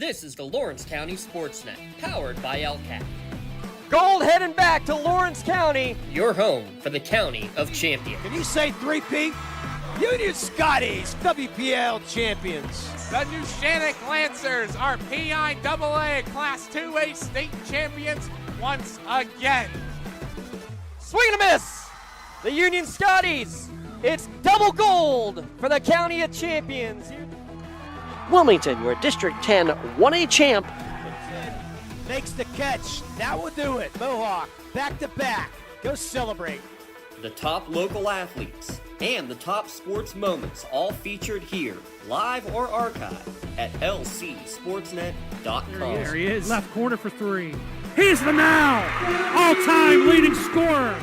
This is the Lawrence County SportsNet, powered by LCAT. Gold heading back to Lawrence County. Your home for the County of Champions. Can you say 3P? Union Scotties, WPIAL champions. The New Shannock Lancers are PIAA Class 2A state champions once again. Swing and a miss. The Union Scotties. It's double gold for the County of Champions. Wilmington, your District 10 1A champ. Makes the catch. Now we'll do it. Mohawk, back to back. Go celebrate. The top local athletes and the top sports moments all featured here, live or archived at lcsportsnet.com. There he is. Left corner for three. He's the now all-time leading scorer.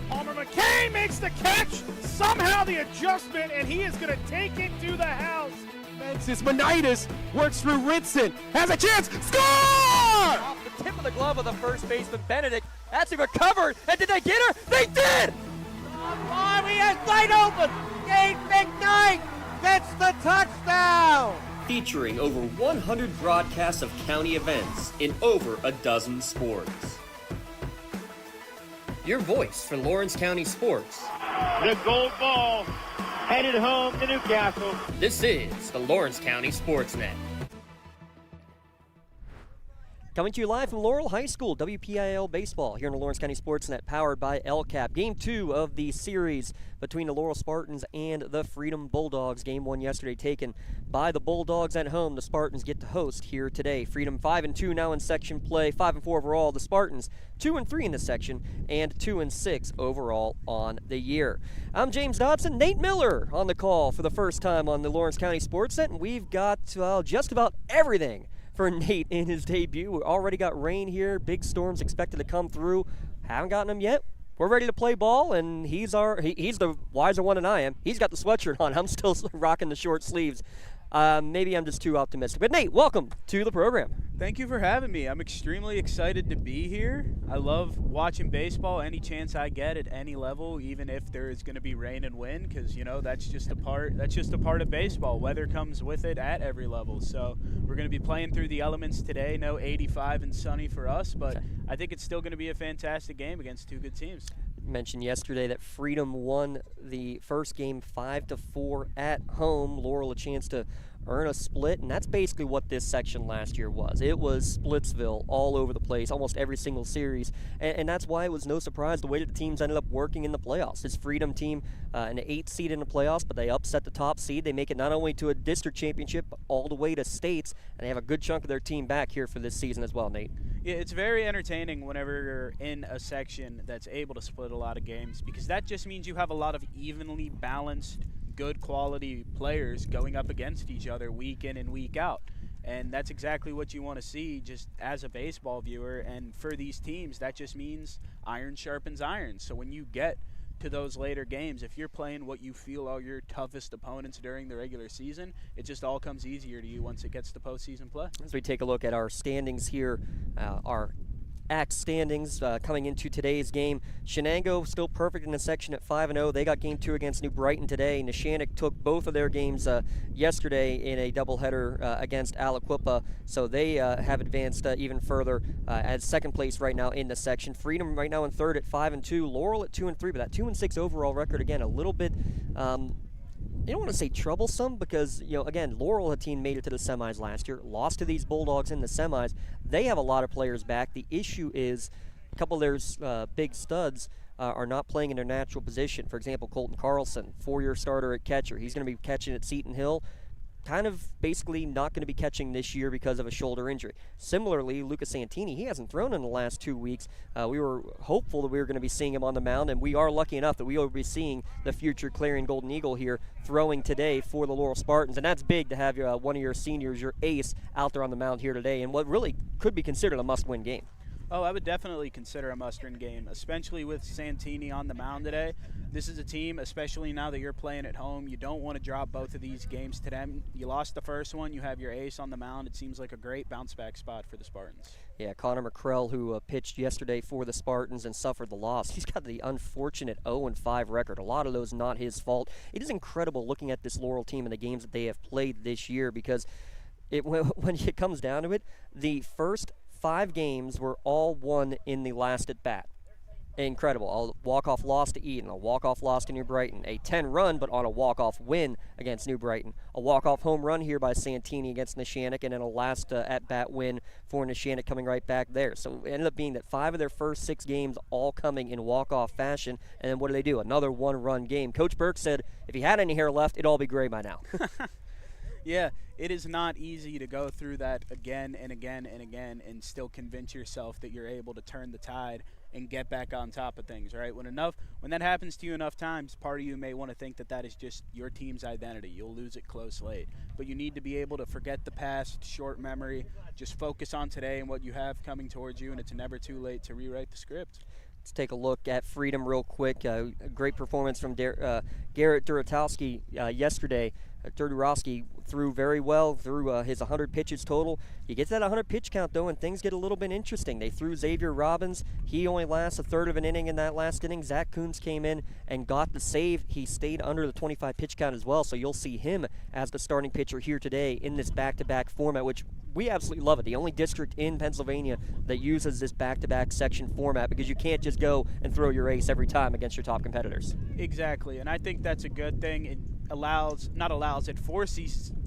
Palmer Kane makes the catch. Somehow the adjustment, and he is going to take it to the house. Memphis Monitis works through Ritson. Has a chance. Score! Off the tip of the glove of the first baseman, Benedict. That's recovered. And did they get her? They did! He has wide open. Gabe McKnight gets the touchdown. Featuring over 100 broadcasts of county events in over a dozen sports. Your voice for Lawrence County sports. The gold ball headed home to Newcastle. This is the Lawrence County SportsNet. Coming to you live from Laurel High School, WPIAL Baseball here on the Lawrence County SportsNet, powered by LCAP. Game 2 of the series between the Laurel Spartans and the Freedom Bulldogs. Game 1 yesterday taken by the Bulldogs at home. The Spartans get to host here today. Freedom 5-2 now in section play, 5-4 overall. The Spartans 2-3 in the section and 2-6 overall on the year. I'm James Dodson. Nate Miller on the call for the first time on the Lawrence County SportsNet, and we've got just about everything for Nate in his debut. We already got rain here, big storms expected to come through. Haven't gotten them yet. We're ready to play ball, and he's the wiser one than I am. He's got the sweatshirt on. I'm still rocking the short sleeves. Maybe I'm just too optimistic. But Nate, welcome to the program. Thank you for having me. I'm extremely excited to be here. I love watching baseball any chance I get at any level, even if there is going to be rain and wind, because that's just a part of baseball. Weather comes with it at every level. So we're going to be playing through the elements today. No 85 and sunny for us, but I think it's still going to be a fantastic game against two good teams. Mentioned yesterday that Freedom won the first game 5-4 at home. Laurel a chance to earn a split, and that's basically what this section last year was. It was Splitsville all over the place, almost every single series, and that's why it was no surprise the way that the teams ended up working in the playoffs. This Freedom team, an 8th seed in the playoffs, but they upset the top seed. They make it not only to a district championship, but all the way to states, and they have a good chunk of their team back here for this season as well, Nate. Yeah, it's very entertaining whenever you're in a section that's able to split a lot of games, because that just means you have a lot of evenly balanced, good quality players going up against each other week in and week out. And that's exactly what you want to see just as a baseball viewer. And for these teams, that just means iron sharpens iron. So when you get to those later games, if you're playing what you feel are your toughest opponents during the regular season, it just all comes easier to you once it gets to postseason play. As we take a look at our standings here, our ACT standings coming into today's game. Shenango still perfect in the section at 5-0. They got game 2 against New Brighton today. Neshannock took both of their games yesterday in a doubleheader against Aliquippa, so they have advanced even further at second place right now in the section. Freedom right now in third at 5-2. Laurel at 2-3, but that 2-6 overall record again a little bit. I don't want to say troublesome because, again, Laurel, a team made it to the semis last year, lost to these Bulldogs in the semis. They have a lot of players back. The issue is a couple of their big studs are not playing in their natural position. For example, Colton Carlson, 4-year starter at catcher. He's going to be catching at Seton Hill. Kind of basically not going to be catching this year because of a shoulder injury. Similarly, Lucas Santini, he hasn't thrown in the last 2 weeks. We were hopeful that we were going to be seeing him on the mound, and we are lucky enough that we will be seeing the future Clarion Golden Eagle here throwing today for the Laurel Spartans. And that's big to have one of your seniors, your ace, out there on the mound here today in what really could be considered a must-win game. Oh, I would definitely consider a must-win game, especially with Santini on the mound today. This is a team, especially now that you're playing at home, you don't want to drop both of these games to them. You lost the first one, you have your ace on the mound. It seems like a great bounce-back spot for the Spartans. Yeah, Connor McCrell, who pitched yesterday for the Spartans and suffered the loss, he's got the unfortunate 0-5 record. A lot of those not his fault. It is incredible looking at this Laurel team and the games that they have played this year because when it comes down to it, the first 5 games were all won in the last at bat. Incredible. A walk-off loss to Eden, a walk-off loss to New Brighton, a 10-run but on a walk-off win against New Brighton, a walk-off home run here by Santini against Neshannock, and then a last at-bat win for Neshannock coming right back there. So it ended up being that 5 of their first 6 games all coming in walk-off fashion, and then what do? Another 1-run game. Coach Burke said if he had any hair left, it'd all be gray by now. Yeah, it is not easy to go through that again and again and again and still convince yourself that you're able to turn the tide and get back on top of things, right? When that happens to you enough times, part of you may want to think that that is just your team's identity. You'll lose it close late. But you need to be able to forget the past, short memory, just focus on today and what you have coming towards you, and it's never too late to rewrite the script. Let's take a look at Freedom real quick. A great performance from Garrett Duratowski yesterday. Duratowski threw very well through his 100 pitches total. You get to that 100 pitch count, though, and things get a little bit interesting. They threw Xavier Robbins. He only lasts a third of an inning in that last inning. Zach Kuntz came in and got the save. He stayed under the 25 pitch count as well, so you'll see him as the starting pitcher here today in this back-to-back format, which we absolutely love it. The only district in Pennsylvania that uses this back-to-back section format, because you can't just go and throw your ace every time against your top competitors. Exactly, and I think that's a good thing. It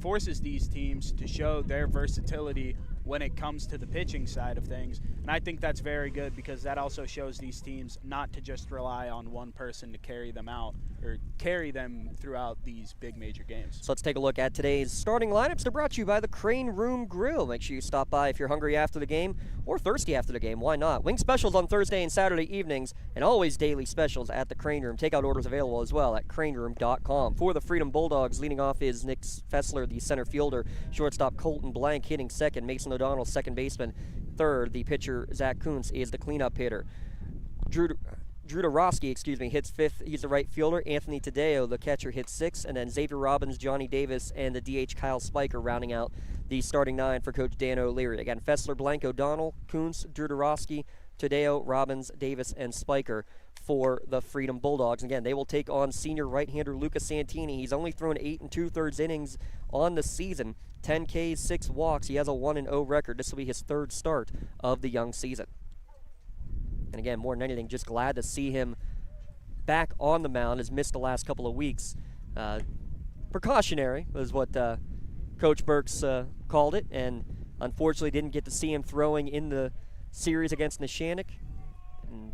forces these teams to show their versatility when it comes to the pitching side of things. And I think that's very good, because that also shows these teams not to just rely on one person to carry them out or carry them throughout these big major games. So let's take a look at today's starting lineups. They're brought to you by the Crane Room Grill. Make sure you stop by if you're hungry after the game or thirsty after the game. Why not? Wing specials on Thursday and Saturday evenings, and always daily specials at the Crane Room. Takeout orders available as well at craneroom.com. For the Freedom Bulldogs, leading off is Nick Fessler, the center fielder. Shortstop Colton Blank hitting second. Mason O'Donnell, second baseman. Third, the pitcher Zach Kuntz is the cleanup hitter. Drew Dorowski, hits fifth. He's the right fielder. Anthony Tadeo, the catcher, hits sixth. And then Xavier Robbins, Johnny Davis, and the DH Kyle Spiker rounding out the starting nine for Coach Dan O'Leary. Again, Fessler, Blank, O'Donnell, Kuntz, Drew Dorowski, Tadeo, Robbins, Davis, and Spiker for the Freedom Bulldogs. Again, they will take on senior right-hander Lucas Santini. He's only thrown 8 2/3 innings on the season. 10 Ks, 6 walks. He has a 1-0 record. This will be his third start of the young season. And again, more than anything, just glad to see him back on the mound. Has missed the last couple of weeks. Precautionary was what Coach Burks called it, and unfortunately didn't get to see him throwing in the series against Neshannock. And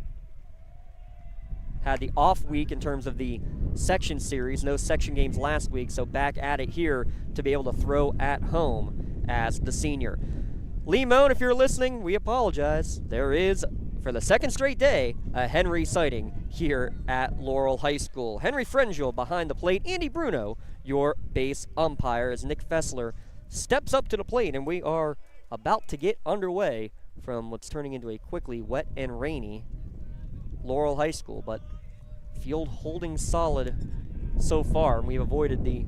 had the off week in terms of the section series, no section games last week, so back at it here to be able to throw at home as the senior. Lee Moan, if you're listening, we apologize. There is, for the second straight day, a Henry sighting here at Laurel High School. Henry Frangel behind the plate. Andy Bruno, your base umpire, as Nick Fessler steps up to the plate, and we are about to get underway from what's turning into a quickly wet and rainy Laurel High School, but field holding solid so far, and we've avoided the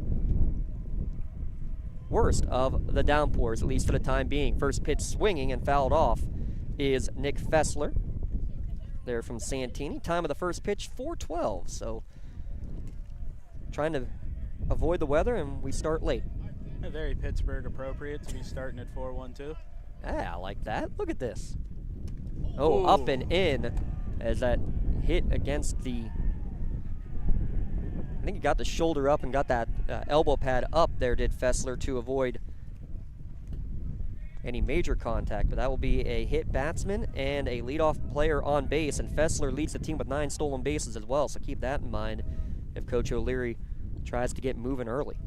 worst of the downpours, at least for the time being. First pitch swinging and fouled off is Nick Fessler there from Santini. Time of the first pitch, 4:12, so trying to avoid the weather, and we start late. Very Pittsburgh appropriate to be starting at 4-1-2. Yeah, I like that. Look at this. Oh, up and in as that hit against the, I think he got the shoulder up and got that elbow pad up there, did Fessler, to avoid any major contact. But that will be a hit batsman and a leadoff player on base, and Fessler leads the team with 9 stolen bases as well, so keep that in mind if Coach O'Leary tries to get moving early.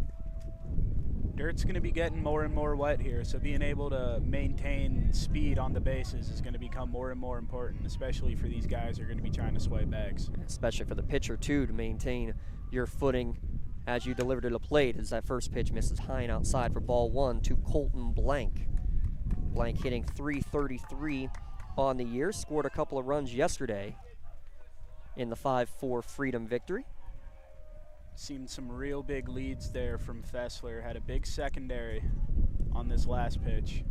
Dirt's going to be getting more and more wet here, so being able to maintain speed on the bases is going to become more and more important, especially for these guys who are going to be trying to sway bags. Especially for the pitcher, too, to maintain your footing as you deliver to the plate, as that first pitch misses high and outside for ball 1 to Colton Blank. Blank hitting .333 on the year, scored a couple of runs yesterday in the 5-4 Freedom victory. Seen some real big leads there from Fessler. Had a big secondary on this last pitch.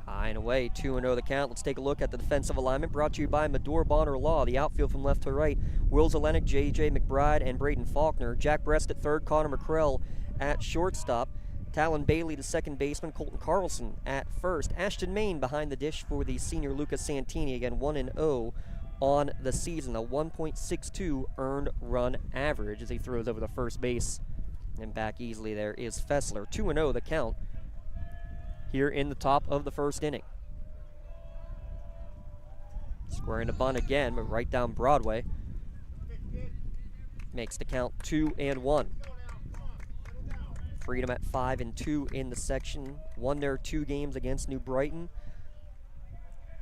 High and away, 2-0 the count. Let's take a look at the defensive alignment, brought to you by Medore Bonner Law. The outfield from left to right, Will Zelenik, J.J. McBride, and Braden Faulkner. Jack Brest at third, Connor McCrell at shortstop. Talon Bailey, the second baseman, Colton Carlson at first. Ashton Main behind the dish for the senior Lucas Santini. Again, 1-0 on the season, a 1.62 earned run average as he throws over the first base. And back easily there is Fessler. 2-0 the count here in the top of the first inning. Squaring the bunt again, but right down Broadway. Makes the count 2-1. Freedom at 5-2 in the section. Won their 2 games against New Brighton.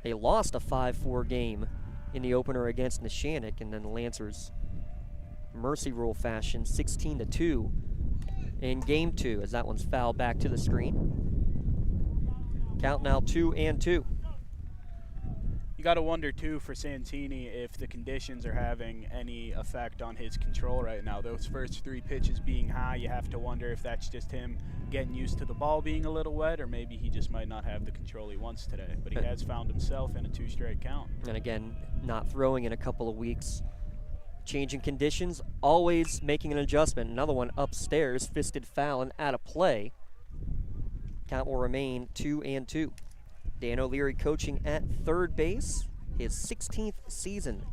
They lost a 5-4 game in the opener against Neshannock, and then the Lancers, mercy rule fashion, 16-2 in game 2, as that one's fouled back to the screen. Count now 2-2. You got to wonder, too, for Santini if the conditions are having any effect on his control right now. Those first 3 pitches being high, you have to wonder if that's just him getting used to the ball being a little wet, or maybe he just might not have the control he wants today. But he has found himself in a 2 straight count. And again, not throwing in a couple of weeks. Changing conditions, always making an adjustment. Another one upstairs, fisted foul and out of play. Count will remain 2-2. Dan O'Leary coaching at third base, his 16th season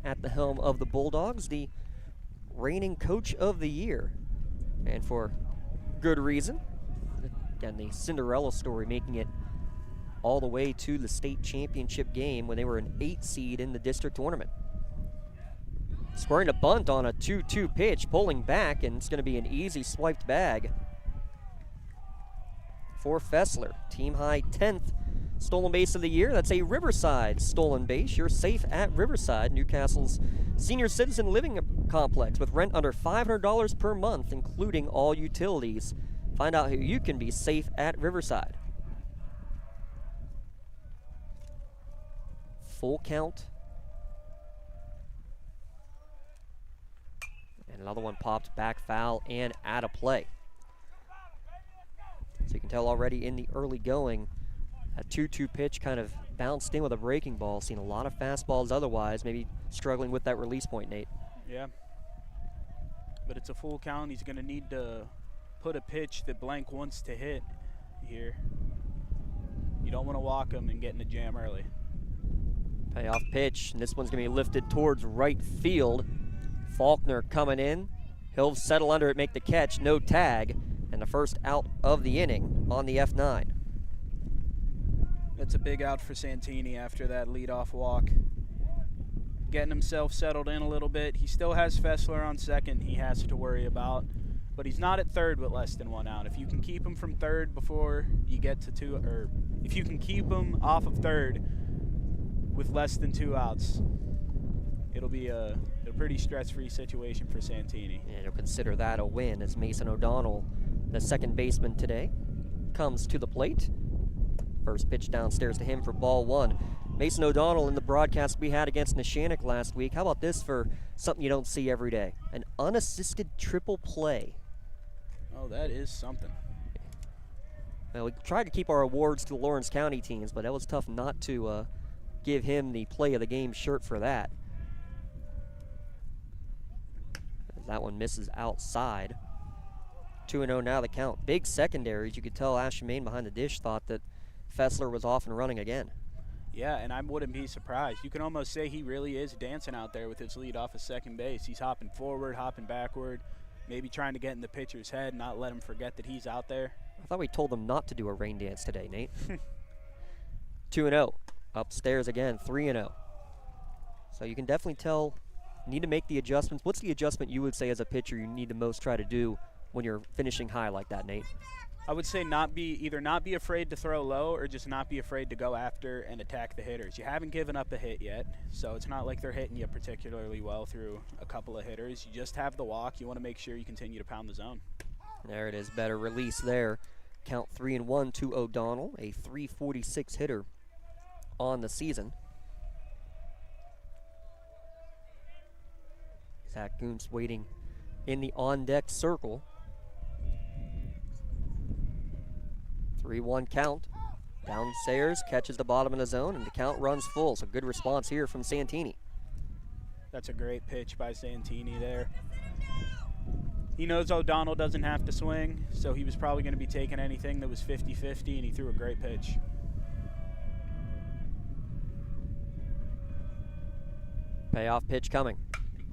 at the helm of the Bulldogs, the reigning coach of the year, and for good reason. Again, the Cinderella story, making it all the way to the state championship game when they were an 8 seed in the district tournament. Squaring a bunt on a 2-2 pitch, pulling back, and it's going to be an easy swiped bag for Fessler. Team high 10th stolen base of the year. That's a Riverside stolen base. You're safe at Riverside, Newcastle's senior citizen living complex with rent under $500 per month, including all utilities. Find out how you can be safe at Riverside. Full count. And another one popped back foul and out of play. So you can tell already in the early going, a 2-2 pitch kind of bounced in with a breaking ball. Seen a lot of fastballs otherwise, maybe struggling with that release point, Nate. Yeah. But it's a full count. He's going to need to put a pitch that Blank wants to hit here. You don't want to walk him and get in a jam early. Payoff pitch, and this one's going to be lifted towards right field. Faulkner coming in. He'll settle under it, make the catch, no tag, and the first out of the inning on the F9. That's a big out for Santini after that leadoff walk. Getting himself settled in a little bit. He still has Fessler on second he has to worry about, but he's not at third with less than 1 out. If you can keep him from third before you get to 2, or if you can keep him off of third with less than 2 outs, it'll be a pretty stress-free situation for Santini. And you'll consider that a win as Mason O'Donnell, the second baseman today, comes to the plate. First pitch downstairs to him for ball 1. Mason O'Donnell in the broadcast we had against Neshannock last week. How about this for something you don't see every day? An unassisted triple play. Oh, that is something. Well, we tried to keep our awards to the Lawrence County teams, but that was tough not to give him the play of the game shirt for that. As that one misses outside. 2-0 now the count. Big secondaries. You could tell Ashton Main behind the dish thought that Fessler was off and running again. Yeah, and I wouldn't be surprised. You can almost say he really is dancing out there with his lead off of second base. He's hopping forward, hopping backward, maybe trying to get in the pitcher's head, not let him forget that he's out there. I thought we told them not to do a rain dance today, Nate. 2-0. Upstairs again, 3-0. So you can definitely tell, need to make the adjustments. What's the adjustment you would say as a pitcher you need to most try to do when you're finishing high like that, Nate? I would say either not be afraid to throw low or just not be afraid to go after and attack the hitters. You haven't given up a hit yet, so it's not like they're hitting you particularly well through a couple of hitters. You just have the walk. You want to make sure you continue to pound the zone. There it is, better release there. Count 3-1 to O'Donnell, a .346 hitter on the season. Zach Goontz waiting in the on-deck circle. 3-1 count. Downstairs, catches the bottom of the zone, and the count runs full. So good response here from Santini. That's a great pitch by Santini there. He knows O'Donnell doesn't have to swing, so he was probably going to be taking anything that was 50-50, and he threw a great pitch. Payoff pitch coming.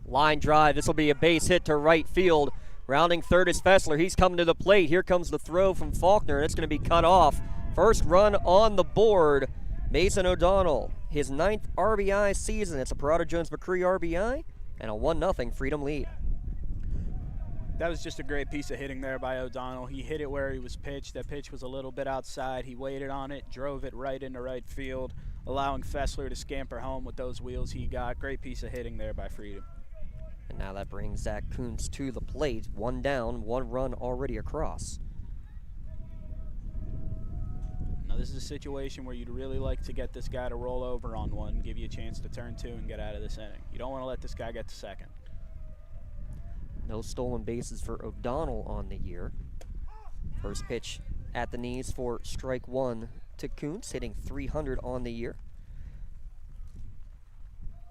Line drive. This will be a base hit to right field. Rounding third is Fessler. He's coming to the plate. Here comes the throw from Faulkner, and it's going to be cut off. First run on the board. Mason O'Donnell, his 9th RBI season. It's a Parada Jones-McCree RBI and a 1-0 Freedom lead. That was just a great piece of hitting there by O'Donnell. He hit it where he was pitched. That pitch was a little bit outside. He waited on it, drove it right into right field, allowing Fessler to scamper home with those wheels he got. Great piece of hitting there by Freedom. And now that brings Zach Goontz to the plate. 1 down, 1 run already across. Now, this is a situation where you'd really like to get this guy to roll over on one, give you a chance to turn two and get out of this inning. You don't want to let this guy get to second. No stolen bases for O'Donnell on the year. First pitch at the knees for strike one to Kuntz, hitting .300 on the year.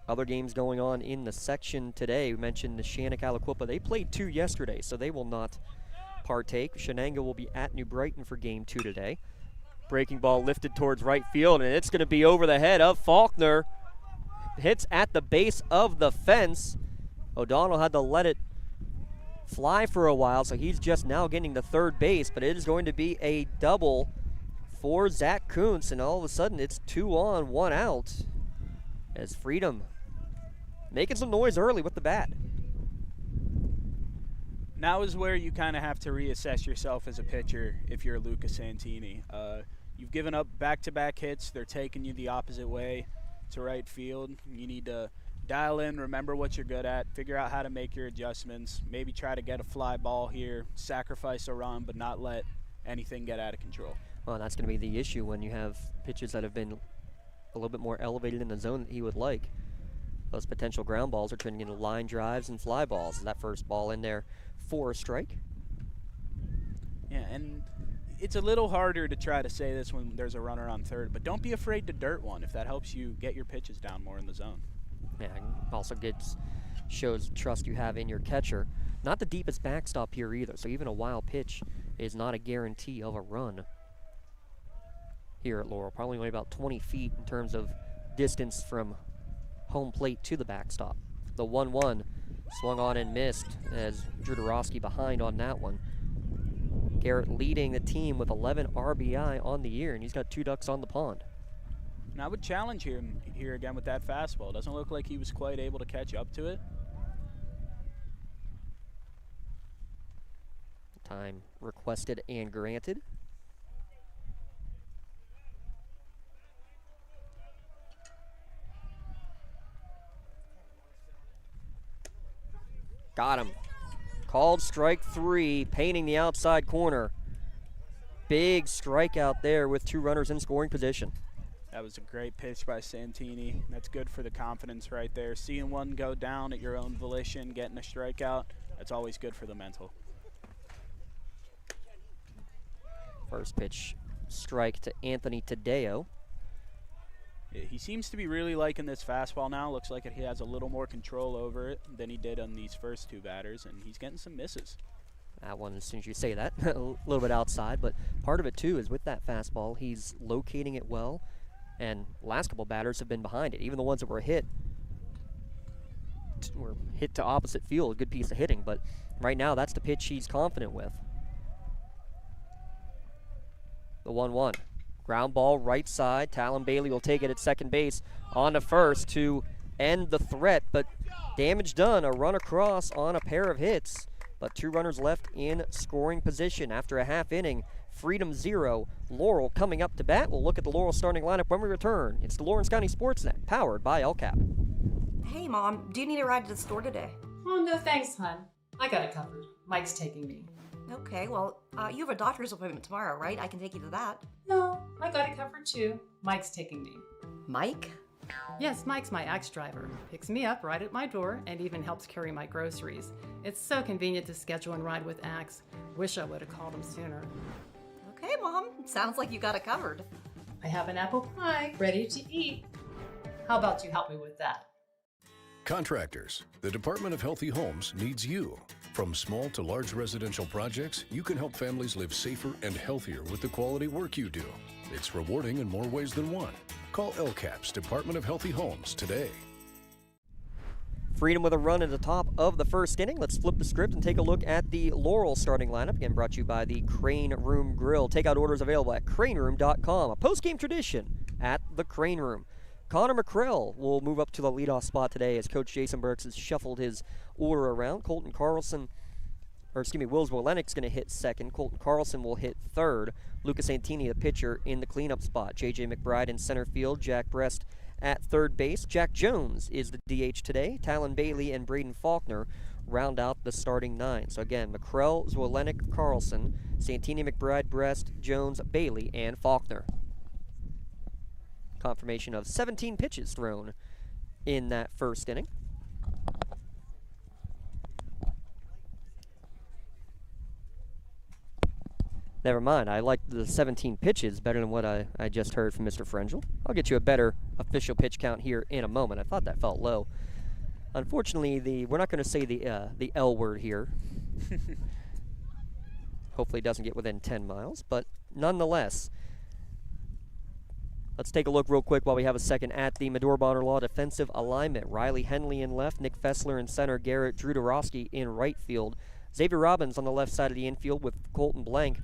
Other games going on in the section today. We mentioned Neshannock-Aliquippa. They played 2 yesterday, so they will not partake. Shenango will be at New Brighton for game 2 today. Breaking ball lifted towards right field, and it's going to be over the head of Faulkner. Hits at the base of the fence. O'Donnell had to let it fly for a while, so he's just now getting to third base, but it is going to be a double for Zach Kuntz, and all of a sudden it's 2 on, 1 out as Freedom making some noise early with the bat. Now is where you kind of have to reassess yourself as a pitcher if you're Lucas Santini. You've given up back-to-back hits. They're taking you the opposite way to right field. You need to dial in, remember what you're good at, figure out how to make your adjustments, maybe try to get a fly ball here, sacrifice a run, but not let anything get out of control. Well, that's going to be the issue when you have pitches that have been a little bit more elevated in the zone that he would like. Those potential ground balls are turning into line drives and fly balls. That first ball in there for a strike. Yeah, and it's a little harder to try to say this when there's a runner on third, but don't be afraid to dirt one if that helps you get your pitches down more in the zone. Yeah, also shows trust you have in your catcher. Not the deepest backstop here either, so even a wild pitch is not a guarantee of a run here at Laurel. Probably only about 20 feet in terms of distance from home plate to the backstop. The 1-1 swung on and missed as Drew Dorosky behind on that one. Garrett leading the team with 11 RBI on the year, and he's got 2 ducks on the pond. And I would challenge him here again with that fastball. Doesn't look like he was quite able to catch up to it. Time requested and granted. Got him. Called strike 3, painting the outside corner. Big strikeout there with 2 runners in scoring position. That was a great pitch by Santini. That's good for the confidence right there. Seeing one go down at your own volition, getting a strikeout, that's always good for the mental. First pitch strike to Anthony Tadeo. He seems to be really liking this fastball now. Looks like he has a little more control over it than he did on these first 2 batters, and he's getting some misses. That one, as soon as you say that, a little bit outside, but part of it too is with that fastball, he's locating it well, and last couple batters have been behind it. Even the ones that were hit to opposite field, a good piece of hitting, but right now that's the pitch he's confident with. The 1-1. Ground ball right side. Talon Bailey will take it at second base on to first to end the threat, but damage done. A run across on a pair of hits, but 2 runners left in scoring position after a half inning. Freedom 0, Laurel coming up to bat. We'll look at the Laurel starting lineup when we return. It's the Lawrence County SportsNet, powered by LCAP. Hey, Mom, do you need a ride to the store today? Oh, no thanks, hon. I got it covered. Mike's taking me. Okay, well, you have a doctor's appointment tomorrow, right? I can take you to that. No, I got it covered too. Mike's taking me. Mike? Yes, Mike's my Axe driver. Picks me up right at my door and even helps carry my groceries. It's so convenient to schedule and ride with Axe. Wish I would have called him sooner. Okay, Mom. Sounds like you got it covered. I have an apple pie ready to eat. How about you help me with that? Contractors, the Department of Healthy Homes needs you. From small to large residential projects, you can help families live safer and healthier with the quality work you do. It's rewarding in more ways than one. Call LCAP's Department of Healthy Homes today. Freedom with a run at the top of the first inning. Let's flip the script and take a look at the Laurel starting lineup. Again, brought to you by the Crane Room Grill. Takeout orders available at craneroom.com. A post-game tradition at the Crane Room. Connor McCrell will move up to the leadoff spot today as Coach Jason Burks has shuffled his order around. Wills Wolenek's going to hit second. Colton Carlson will hit third. Lucas Santini, the pitcher, in the cleanup spot. J.J. McBride in center field. Jack Brest at third base. Jack Jones is the DH today. Talon Bailey and Braden Faulkner round out the starting 9. So again, McCrell, Zwolenek, Carlson, Santini, McBride, Brest, Jones, Bailey, and Faulkner. confirmation of 17 pitches thrown in that first inning. Never mind, I like the 17 pitches better than what I just heard from Mr. Frangel. I'll get you a better official pitch count here in a moment. I thought that felt low. Unfortunately, we're not going to say the L word here. Hopefully it doesn't get within 10 miles, but nonetheless, let's take a look real quick while we have a second at the Medora Bonner Law defensive alignment. Riley Henley in left, Nick Fessler in center, Garrett Drudarowski in right field. Xavier Robbins on the left side of the infield with Colton Blank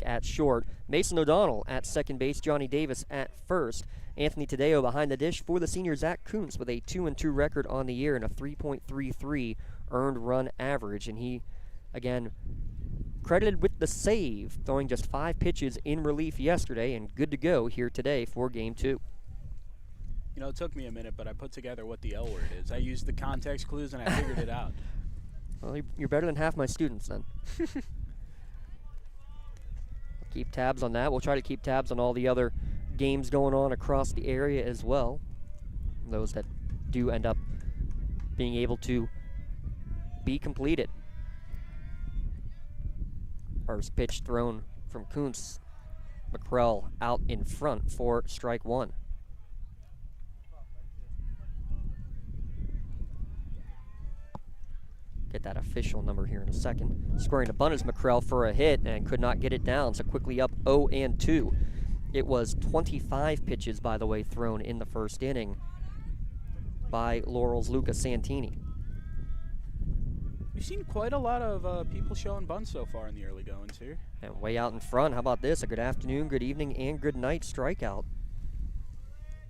at short. Mason O'Donnell at second base, Johnny Davis at first. Anthony Tadeo behind the dish for the senior Zach Kuntz with a 2-2 record on the year and a 3.33 earned run average. And he, again, credited with the save, throwing just 5 pitches in relief yesterday and good to go here today for Game 2. You know, it took me a minute, but I put together what the L word is. I used the context clues and I figured it out. Well, you're better than half my students then. Keep tabs on that. We'll try to keep tabs on all the other games going on across the area as well. Those that do end up being able to be completed. First pitch thrown from Kuntz. McCrell out in front for strike one. Get that official number here in a second. Scoring to bunt is McCrell for a hit and could not get it down, so quickly up 0-2. It was 25 pitches, by the way, thrown in the first inning by Laurel's Luca Santini. We've seen quite a lot of people showing bunts so far in the early goings here. And way out in front, how about this? A good afternoon, good evening, and good night strikeout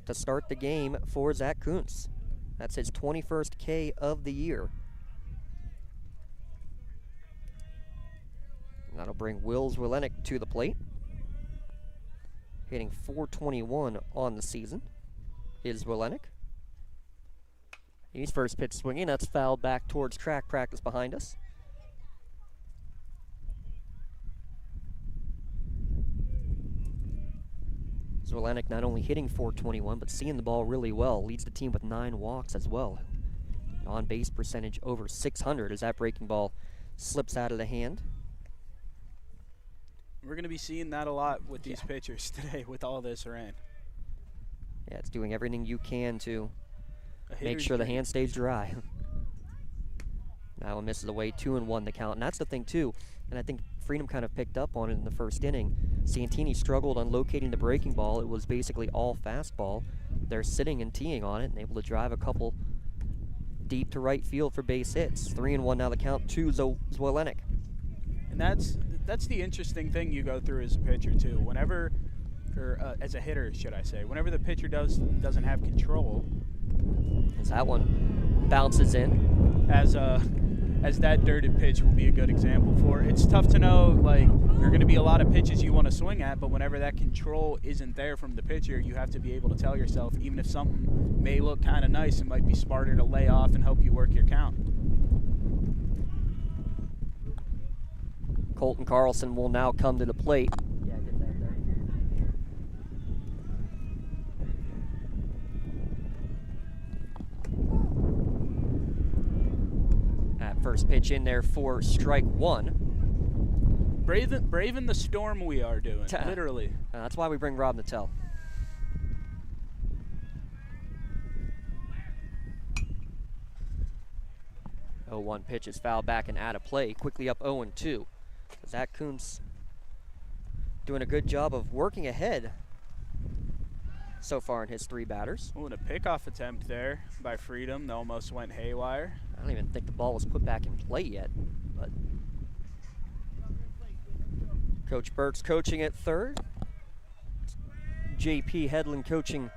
to start the game for Zach Kuntz. That's his 21st K of the year. That'll bring Wills Willenick to the plate. Hitting .421 on the season is Willenick. He's first pitch swinging. That's fouled back towards track practice behind us. Willenick not only hitting .421, but seeing the ball really well. Leads the team with 9 walks as well. On-base percentage over .600 as that breaking ball slips out of the hand. We're going to be seeing that a lot with these pitchers today with all this rain. Yeah, it's doing everything you can to make sure the hand stays dry. That one misses away, 2-1 the count. And that's the thing, too, and I think Freedom kind of picked up on it in the first inning. Santini struggled on locating the breaking ball. It was basically all fastball. They're sitting and teeing on it and able to drive a couple deep to right field for base hits. 3-1 now the count to Zwolenick. And that's the interesting thing you go through as a pitcher too. Whenever, or as a hitter, should I say, whenever the pitcher doesn't have control. As that one bounces in. As that dirted pitch will be a good example for. It's tough to know, like, there are going to be a lot of pitches you want to swing at, but whenever that control isn't there from the pitcher, you have to be able to tell yourself, even if something may look kind of nice, it might be smarter to lay off and hope you work your count. Colton Carlson will now come to the plate. That first pitch in there for strike one. Braving the storm we are doing, literally. That's why we bring Rob Nattell. Oh, 1 pitch is fouled back and out of play. Quickly up 0-2. Zach Kuntz doing a good job of working ahead so far in his 3 batters. Oh, and a pickoff attempt there by Freedom that almost went haywire. I don't even think the ball was put back in play yet, but Coach Burke's coaching at third. JP Hedlund coaching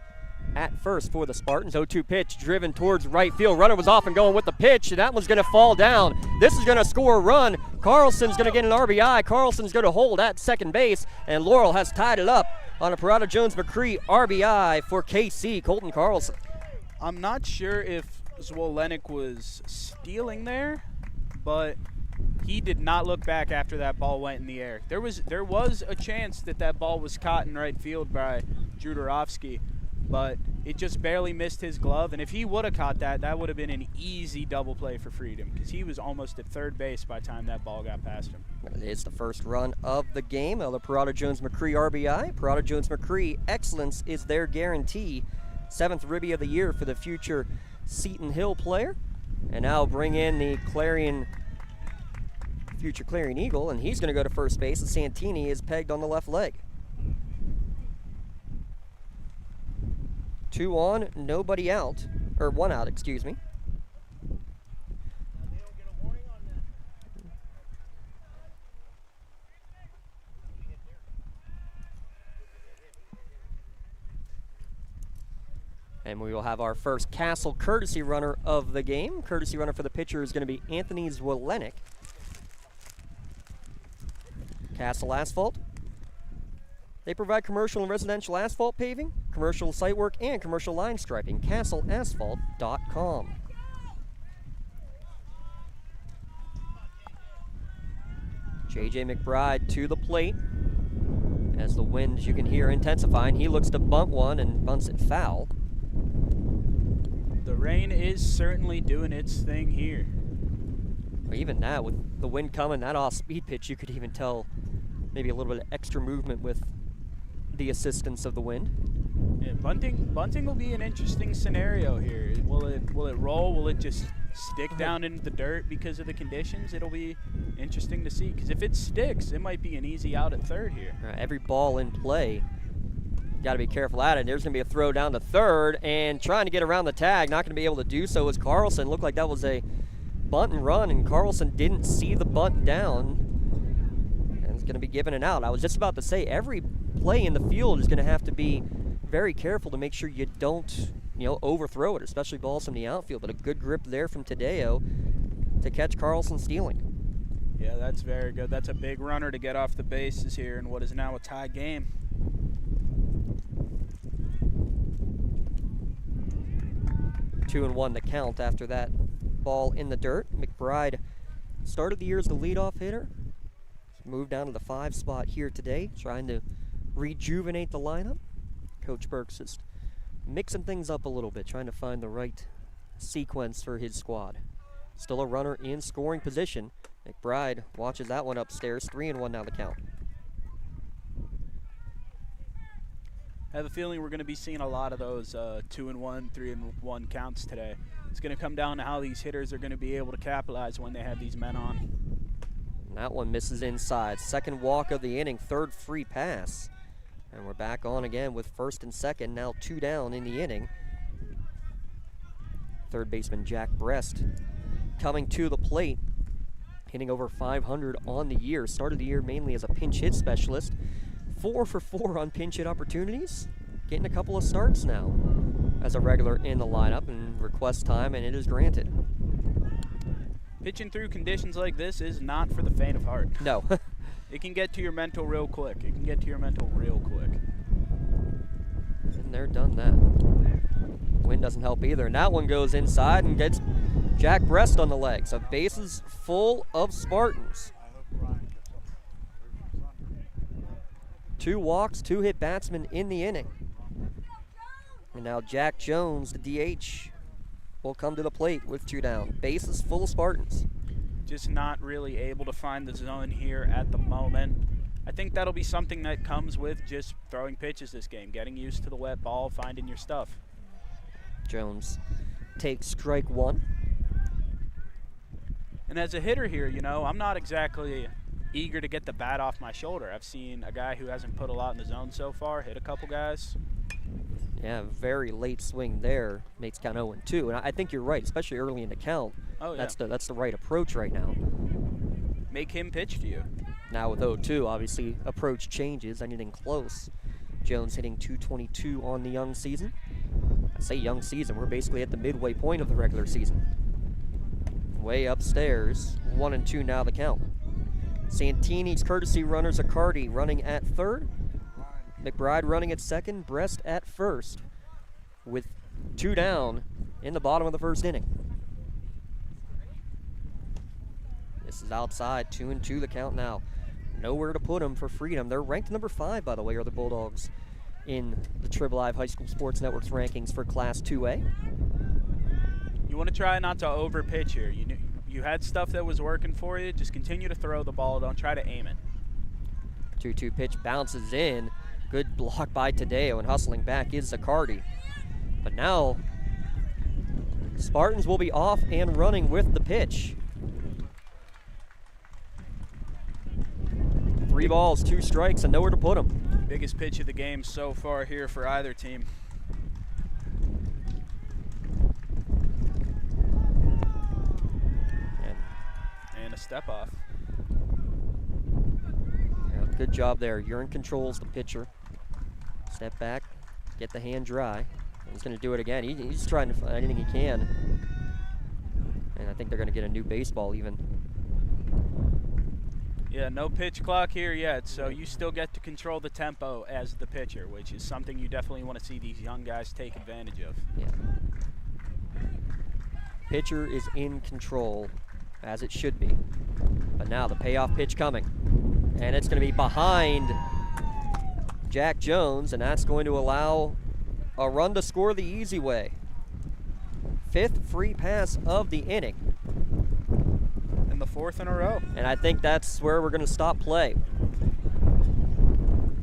at first for the Spartans. 0-2 pitch driven towards right field. Runner was off and going with the pitch, and that one's going to fall down. This is going to score a run. Carlson's going to get an RBI. Carlson's going to hold at second base, and Laurel has tied it up on a Parada Jones-McCree RBI for KC, Colton Carlson. I'm not sure if Zwolenick was stealing there, but he did not look back after that ball went in the air. There was a chance that ball was caught in right field by Judorovsky, but it just barely missed his glove. And if he would have caught that, that would have been an easy double play for Freedom, because he was almost at third base by the time that ball got past him. It is the first run of the game. The Parada Jones-McCree RBI. Parada Jones-McCree, excellence is their guarantee. 7th Ribby of the year for the future Seton Hill player. And now bring in the future Clarion Eagle, and he's going to go to first base, and Santini is pegged on the left leg. 2 on, nobody out, or 1 out, excuse me. And we will have our first Castle courtesy runner of the game. Courtesy runner for the pitcher is going to be Anthony Zwolenick. Castle Asphalt. They provide commercial and residential asphalt paving, commercial site work, and commercial line striping. CastleAsphalt.com. J.J. McBride to the plate. As the wind, as you can hear, intensifying. He looks to bunt one and bunts it foul. The rain is certainly doing its thing here. Well, even that, with the wind coming, that off-speed pitch, you could even tell maybe a little bit of extra movement with the assistance of the wind. Yeah, bunting will be an interesting scenario here. Will it roll? Will it just stick down into the dirt because of the conditions? It'll be interesting to see, because if it sticks, it might be an easy out at third here. Every ball in play, got to be careful at it. There's going to be a throw down to third, and trying to get around the tag, not going to be able to do so as Carlson. Looked like that was a bunt and run, and Carlson didn't see the bunt down, and it's going to be given an out. I was just about to say, every play in the field is going to have to be very careful to make sure you don't, overthrow it, especially balls from the outfield. But a good grip there from Tadeo to catch Carlson stealing. Yeah, that's very good. That's a big runner to get off the bases here in what is now a tie game. 2-1 the count after that ball in the dirt. McBride started the year as the leadoff hitter. Moved down to the 5 spot here today, trying to rejuvenate the lineup. Coach Burks is mixing things up a little bit, trying to find the right sequence for his squad. Still a runner in scoring position. McBride watches that one upstairs. 3-1 now the count. I have a feeling we're going to be seeing a lot of those 2-1, 3-1 counts today. It's going to come down to how these hitters are going to be able to capitalize when they have these men on. And that one misses inside. Second walk of the inning, third free pass. And we're back on again with first and second, now 2 down in the inning. Third baseman Jack Brest coming to the plate, hitting over 500 on the year. Started the year mainly as a pinch hit specialist. 4 for 4 on pinch hit opportunities. Getting a couple of starts now as a regular in the lineup, and request time, and it is granted. Pitching through conditions like this is not for the faint of heart. No. It can get to your mental real quick. Been there, done that. Wind doesn't help either, and that one goes inside and gets Jack Brest on the leg. So bases full of Spartans. 2 walks, 2 hit batsmen in the inning. And now Jack Jones, the DH, will come to the plate with 2 down. Bases full of Spartans. Just not really able to find the zone here at the moment. I think that'll be something that comes with just throwing pitches this game, getting used to the wet ball, finding your stuff. Jones takes strike 1. And as a hitter here, I'm not exactly eager to get the bat off my shoulder. I've seen a guy who hasn't put a lot in the zone so far hit a couple guys. Yeah, very late swing there. Makes count 0-2. And I think you're right, especially early in the count. Oh, yeah. That's the right approach right now. Make him pitch to you. Now with 0-2, obviously approach changes, anything close. Jones hitting .222 on the young season. I say young season, we're basically at the midway point of the regular season. Way upstairs, 1-2 now the count. Santini's courtesy runners Accardi running at third. McBride running at second, Brest at first, with 2 down in the bottom of the first inning. This is outside, 2-2 the count now. Nowhere to put them for Freedom. They're ranked number 5, by the way, are the Bulldogs in the Trib Live High School Sports Network's rankings for Class 2A. You want to try not to over-pitch here. You had stuff that was working for you. Just continue to throw the ball. Don't try to aim it. 2-2 pitch bounces in. Good block by Tadeo, and hustling back is Zaccardi. But now, Spartans will be off and running with the pitch. 3 balls, 2 strikes, and nowhere to put them. Biggest pitch of the game so far here for either team. And a step off. Yeah, good job there. Urine controls the pitcher. Step back, get the hand dry. He's going to do it again. He's trying to find anything he can. And I think they're going to get a new baseball even. Yeah, no pitch clock here yet, so you still get to control the tempo as the pitcher, which is something you definitely want to see these young guys take advantage of. Yeah. Pitcher is in control, as it should be. But now the payoff pitch coming. And it's going to be behind Jack Jones, and that's going to allow a run to score the easy way. 5th free pass of the inning. And the 4th in a row. And I think that's where we're going to stop play.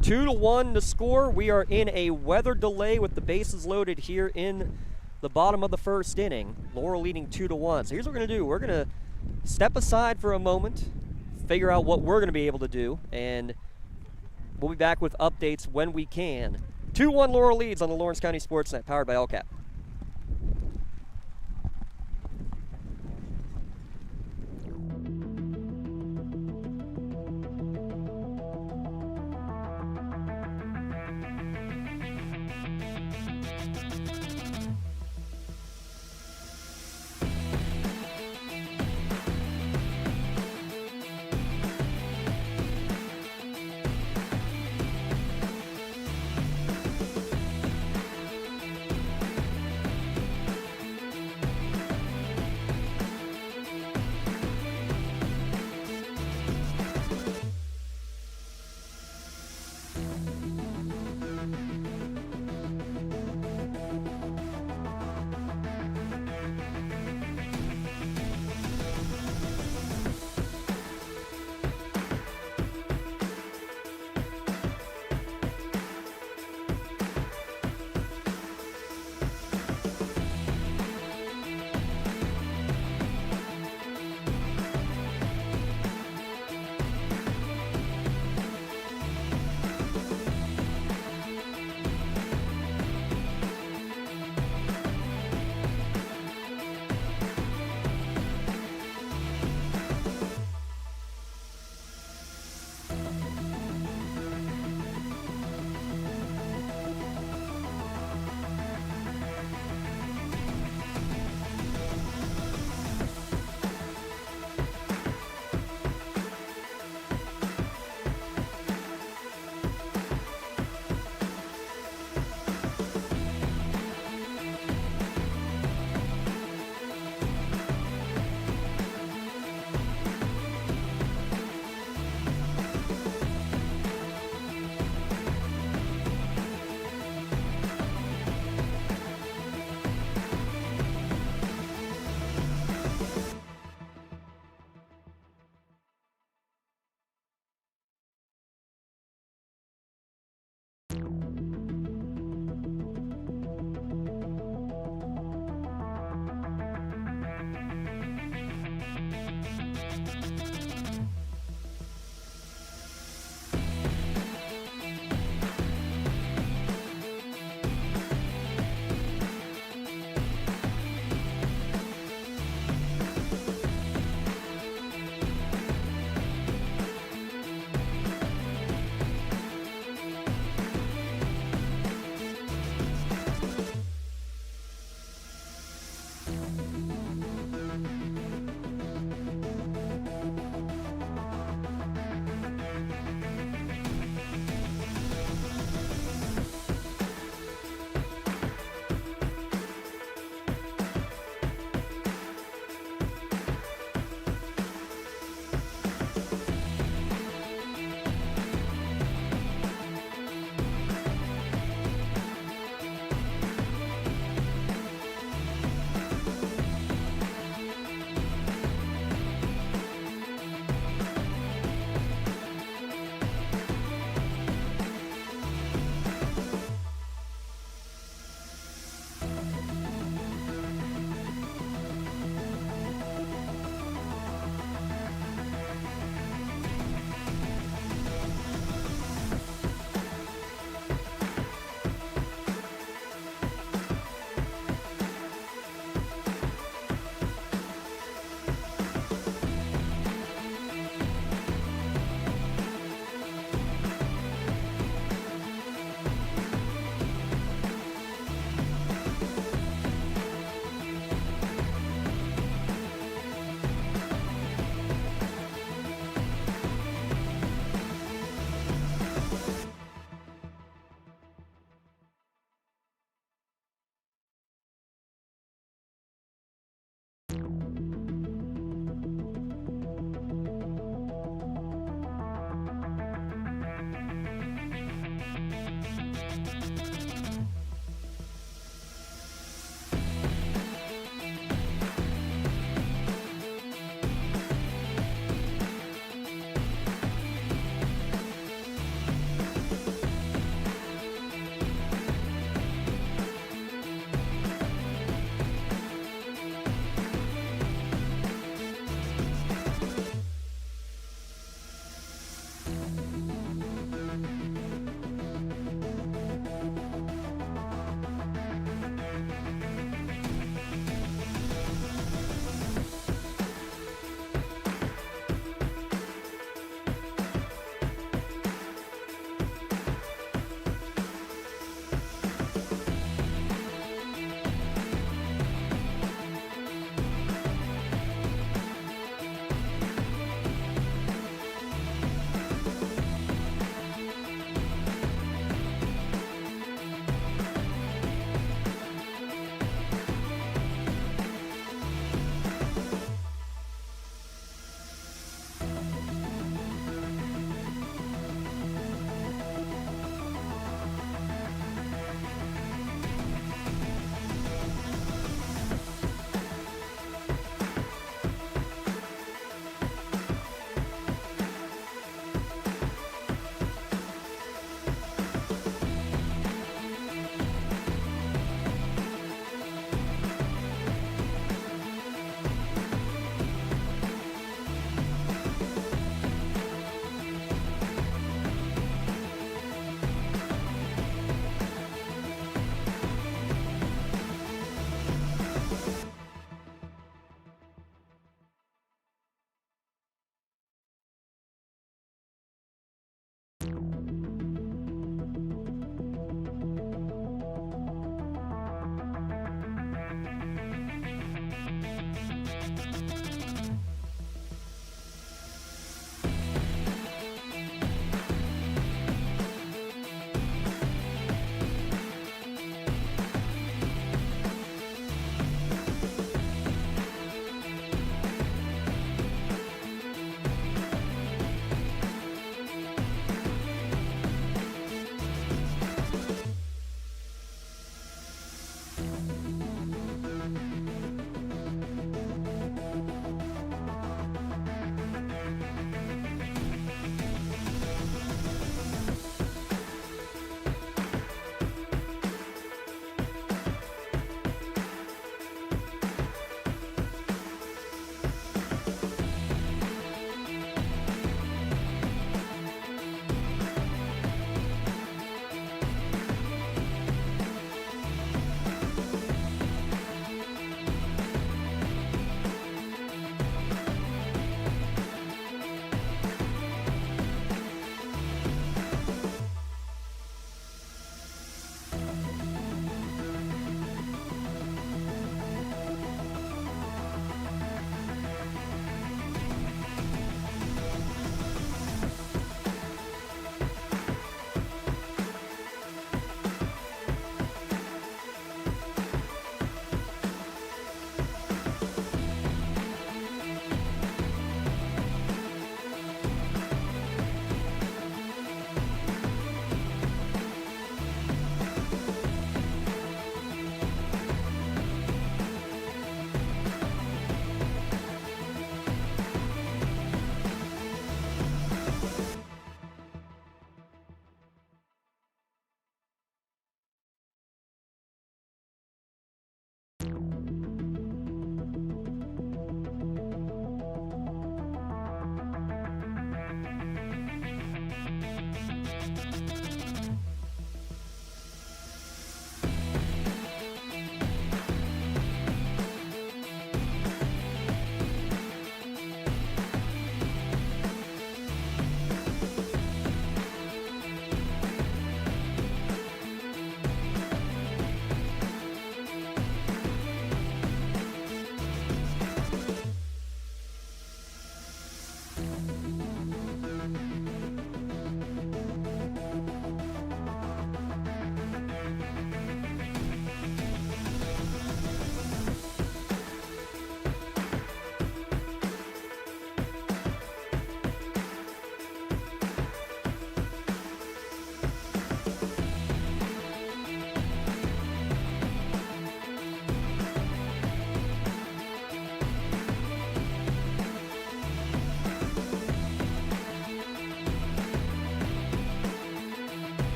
2-1 to score. We are in a weather delay with the bases loaded here in the bottom of the 1st inning. Laurel leading 2-1. So here's what we're going to do. We're going to step aside for a moment, figure out what we're going to be able to do, and we'll be back with updates when we can. 2-1 Laurel leads on the Lawrence County SportsNet, powered by LCAP.